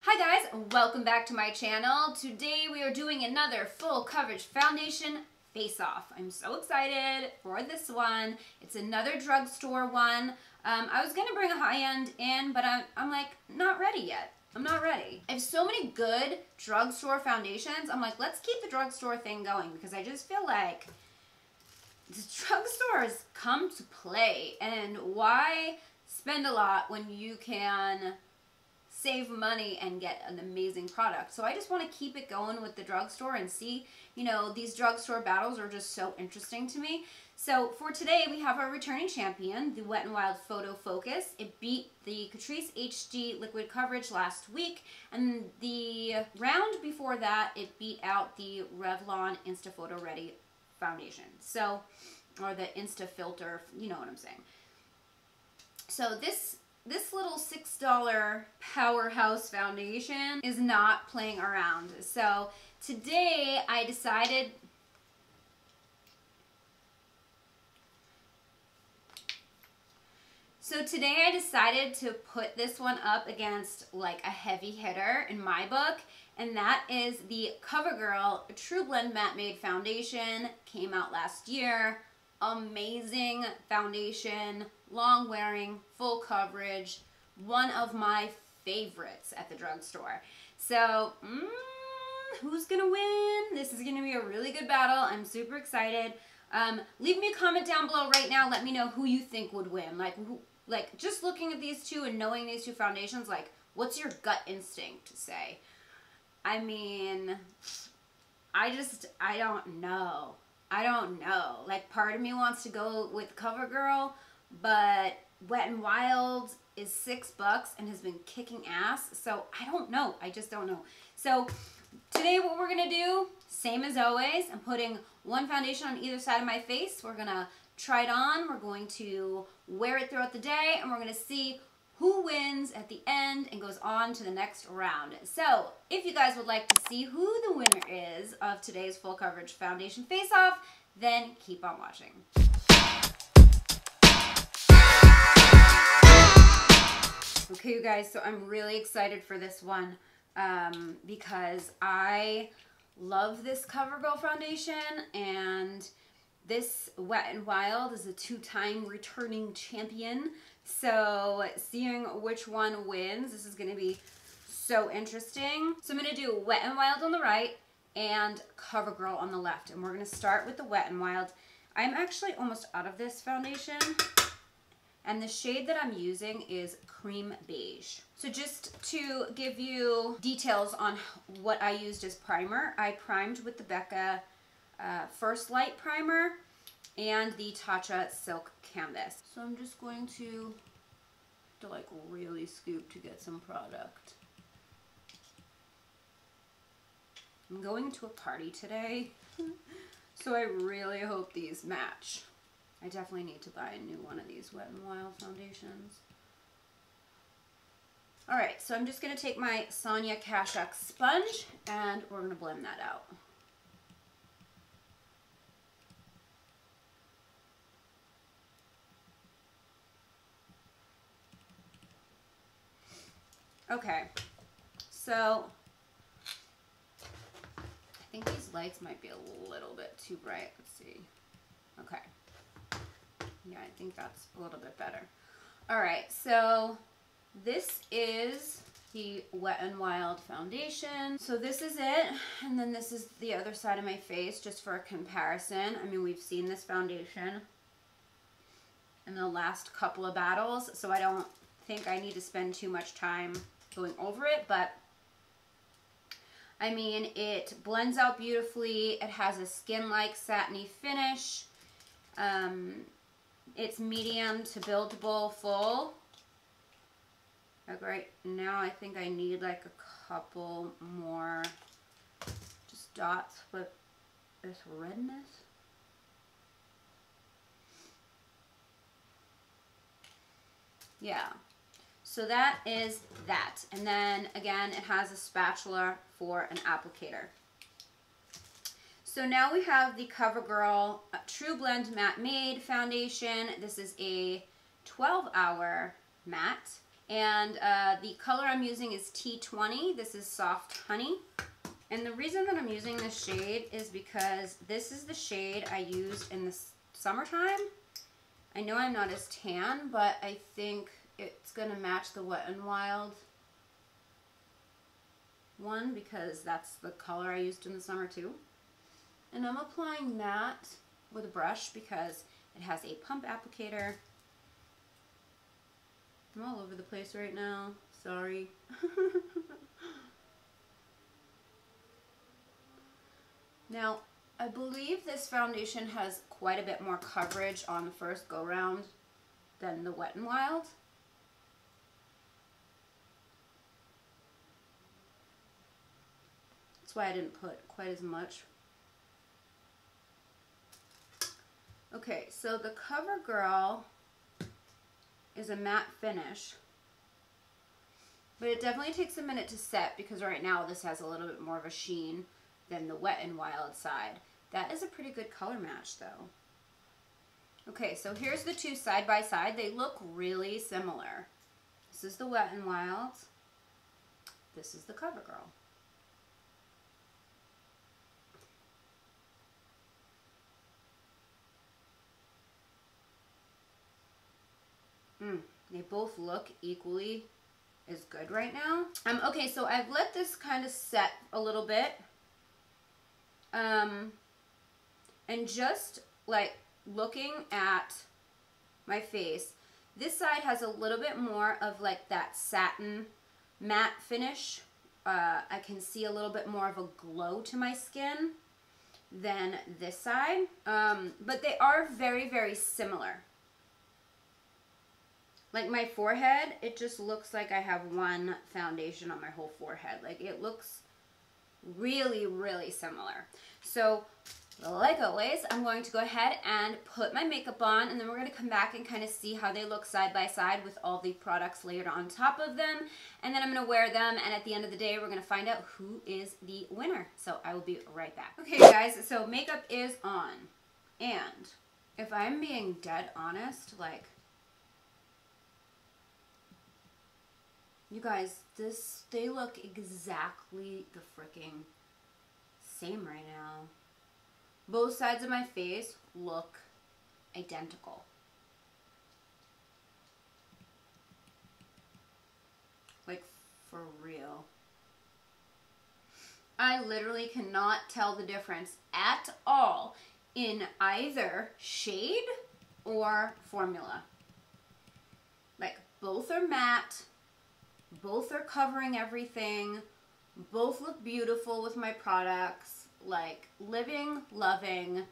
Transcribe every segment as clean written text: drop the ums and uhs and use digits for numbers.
Hi guys, welcome back to my channel. Today we are doing another full coverage foundation face-off. I'm so excited for this one. It's another drugstore one. I was gonna bring a high-end in, but I'm like, not ready yet. I'm not ready. I have so many good drugstore foundations. I'm like, let's keep the drugstore thing going because I just feel like the drugstores come to play, and why spend a lot when you can save money and get an amazing product. So I just want to keep it going with the drugstore and see, you know, these drugstore battles are just so interesting to me. So for today we have our returning champion, the Wet n Wild Photofocus. It beat the Catrice HD liquid coverage last week, and the round before that it beat out the Revlon Insta Photo Ready foundation. So, or the Insta Filter, you know what I'm saying. So this little $6 powerhouse foundation is not playing around. So today I decided to put this one up against like a heavy hitter in my book, and that is the COVERGIRL Trublend Matte Made foundation. Came out last year. Amazing foundation, long wearing, full coverage, one of my favorites at the drugstore. So, who's gonna win? This is gonna be a really good battle. I'm super excited. Leave me a comment down below right now. Let me know who you think would win. Like just looking at these two and knowing these two foundations, like, what's your gut instinct to say? I mean, I don't know. I don't know. Like, part of me wants to go with COVERGIRL, but Wet n Wild is $6 and has been kicking ass. So I don't know. I just don't know. So today what we're going to do, same as always, I'm putting one foundation on either side of my face. We're going to try it on. We're going to wear it throughout the day, and we're going to see who wins at the end and goes on to the next round. So if you guys would like to see who the winner is of today's full coverage foundation face-off, then keep on watching. Okay, you guys, so I'm really excited for this one because I love this COVERGIRL foundation, and this Wet n Wild is a two-time returning champion. So seeing which one wins, this is going to be so interesting. So I'm going to do Wet n Wild on the right and COVERGIRL on the left. And we're going to start with the Wet n Wild. I'm actually almost out of this foundation, and the shade that I'm using is cream beige. So just to give you details on what I used as primer, I primed with the Becca First Light Primer and the Tatcha Silk Canvas. So I'm just going to like really scoop to get some product. I'm going to a party today, so I really hope these match. I definitely need to buy a new one of these Wet n Wild foundations. Alright, so I'm just going to take my Sonia Kashuk sponge and we're going to blend that out. Okay, so I think these lights might be a little bit too bright. Let's see. Okay. Yeah, I think that's a little bit better. All right, so this is the Wet n Wild foundation. So this is it, and then this is the other side of my face, just for a comparison. I mean, we've seen this foundation in the last couple of battles, so I don't think I need to spend too much time going over it, but I mean, it blends out beautifully. It has a skin-like satiny finish. It's medium to buildable full. Like right now, I think I need like a couple more just dots with this redness. Yeah. So that is that. And then again, it has a spatula for an applicator. So now we have the COVERGIRL Trublend Matte Made foundation. This is a 12-hour matte, And the color I'm using is T20. This is Soft Honey. And the reason that I'm using this shade is because this is the shade I used in the summertime. I know I'm not as tan, but I think it's gonna match the Wet n Wild one because that's the color I used in the summer too. And I'm applying that with a brush because it has a pump applicator. I'm all over the place right now, sorry. Now, I believe this foundation has quite a bit more coverage on the first go round than the Wet n Wild. That's why I didn't put quite as much. Okay, so the COVERGIRL is a matte finish, but it definitely takes a minute to set because right now this has a little bit more of a sheen than the Wet n Wild side. That is a pretty good color match though. Okay, so here's the two side by side. They look really similar. This is the Wet n Wild. This is the COVERGIRL. They both look equally as good right now. Okay, so I've let this kind of set a little bit. And just like looking at my face, this side has a little bit more of like that satin matte finish. I can see a little bit more of a glow to my skin than this side. But they are very, very similar. Like my forehead, it just looks like I have one foundation on my whole forehead. Like it looks really, really similar. So like always, I'm going to go ahead and put my makeup on, and then we're going to come back and kind of see how they look side by side with all the products layered on top of them. And then I'm going to wear them, and at the end of the day, we're going to find out who is the winner. So I will be right back. Okay guys, so makeup is on. And if I'm being dead honest, like, you guys, they look exactly the freaking same right now. Both sides of my face look identical. Like, for real. I literally cannot tell the difference at all in either shade or formula. Like, both are matte. Both are covering everything. Both look beautiful with my products. Like, living, loving,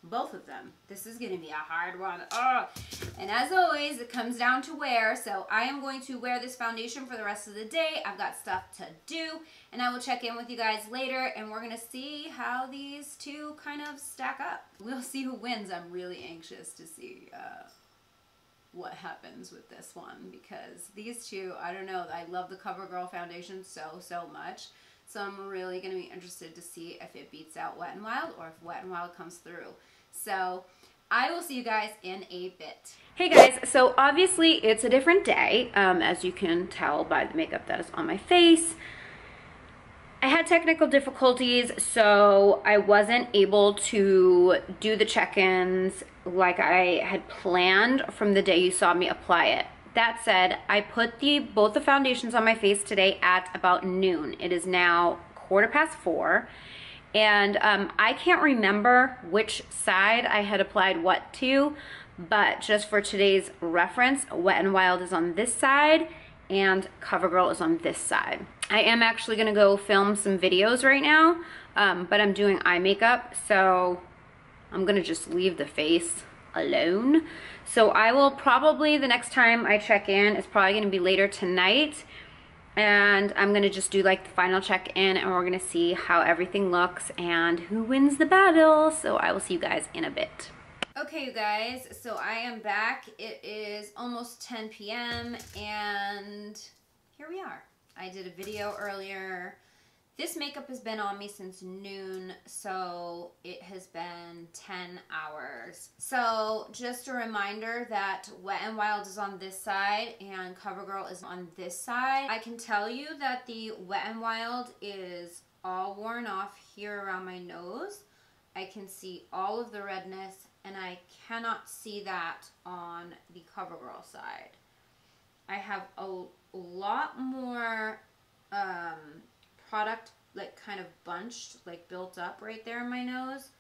both of them. This is going to be a hard one. Oh. And as always, it comes down to wear. So I am going to wear this foundation for the rest of the day. I've got stuff to do. And I will check in with you guys later. And we're going to see how these two kind of stack up. We'll see who wins. I'm really anxious to see what happens with this one, because these two, I don't know, I love the COVERGIRL foundation so much, so I'm really going to be interested to see if it beats out Wet n Wild or if Wet n Wild comes through. So I will see you guys in a bit. Hey guys, so obviously it's a different day, as you can tell by the makeup that is on my face. I had technical difficulties, so I wasn't able to do the check-ins like I had planned from the day you saw me apply it. That said, I put both the foundations on my face today at about noon. It is now 4:15, and I can't remember which side I had applied what to, but just for today's reference, Wet n Wild is on this side and COVERGIRL is on this side. I am actually gonna go film some videos right now, but I'm doing eye makeup, so I'm gonna just leave the face alone. So I will probably, the next time I check in, it's probably gonna be later tonight, and I'm gonna just do like the final check-in, and we're gonna see how everything looks and who wins the battle. So I will see you guys in a bit. Okay, you guys, so I am back. It is almost 10 p.m. and here we are. I did a video earlier. This makeup has been on me since noon, so it has been 10 hours. So just a reminder that Wet n Wild is on this side and COVERGIRL is on this side. I can tell you that the Wet n Wild is all worn off here around my nose. I can see all of the redness, and I cannot see that on the COVERGIRL side. I have a lot more product like kind of bunched, like built up right there in my nose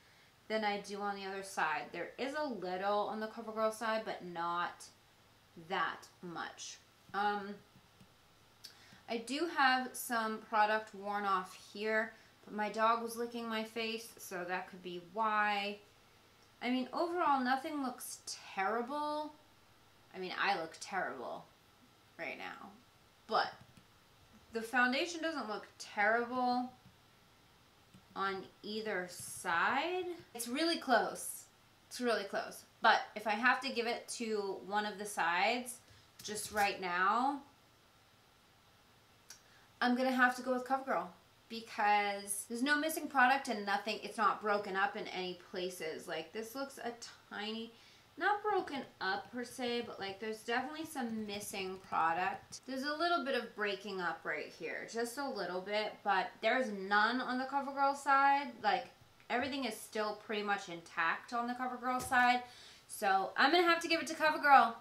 than I do on the other side. There is a little on the COVERGIRL side, but not that much. I do have some product worn off here, but my dog was licking my face, so that could be why. I mean, overall, nothing looks terrible. I mean, I look terrible right now, but the foundation doesn't look terrible on either side. It's really close. It's really close. But if I have to give it to one of the sides, just right now, I'm going to have to go with COVERGIRL because there's no missing product and nothing, it's not broken up in any places. Like, this looks a tiny, not broken up per se, but like there's definitely some missing product. There's a little bit of breaking up right here, just a little bit, but there's none on the COVERGIRL side. Like, everything is still pretty much intact on the COVERGIRL side. So I'm gonna have to give it to COVERGIRL.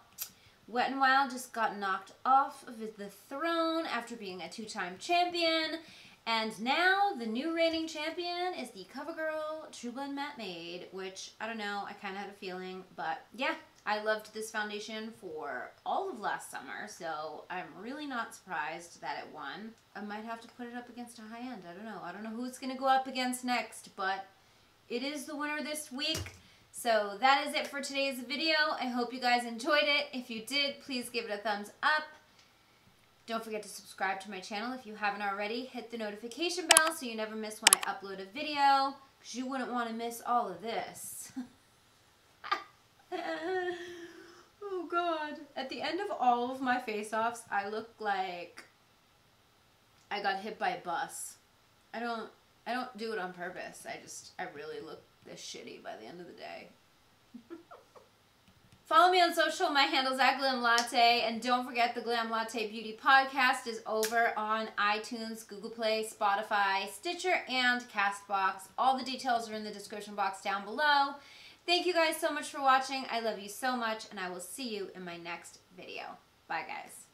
Wet n Wild just got knocked off of the throne after being a 2-time champion. And now the new reigning champion is the COVERGIRL Trublend Matte Made, which, I don't know, I kind of had a feeling. But yeah, I loved this foundation for all of last summer, so I'm really not surprised that it won. I might have to put it up against a high end. I don't know. I don't know who it's going to go up against next, but it is the winner this week. So that is it for today's video. I hope you guys enjoyed it. If you did, please give it a thumbs up. Don't forget to subscribe to my channel if you haven't already. Hit the notification bell so you never miss when I upload a video, because you wouldn't want to miss all of this. Oh God. At the end of all of my face-offs, I look like I got hit by a bus. I don't do it on purpose. I really look this shitty by the end of the day. Follow me on social. My handle's @GLAM_LATTE. And don't forget, the Glam Latte Beauty Podcast is over on iTunes, Google Play, Spotify, Stitcher, and CastBox. All the details are in the description box down below. Thank you guys so much for watching. I love you so much, and I will see you in my next video. Bye, guys.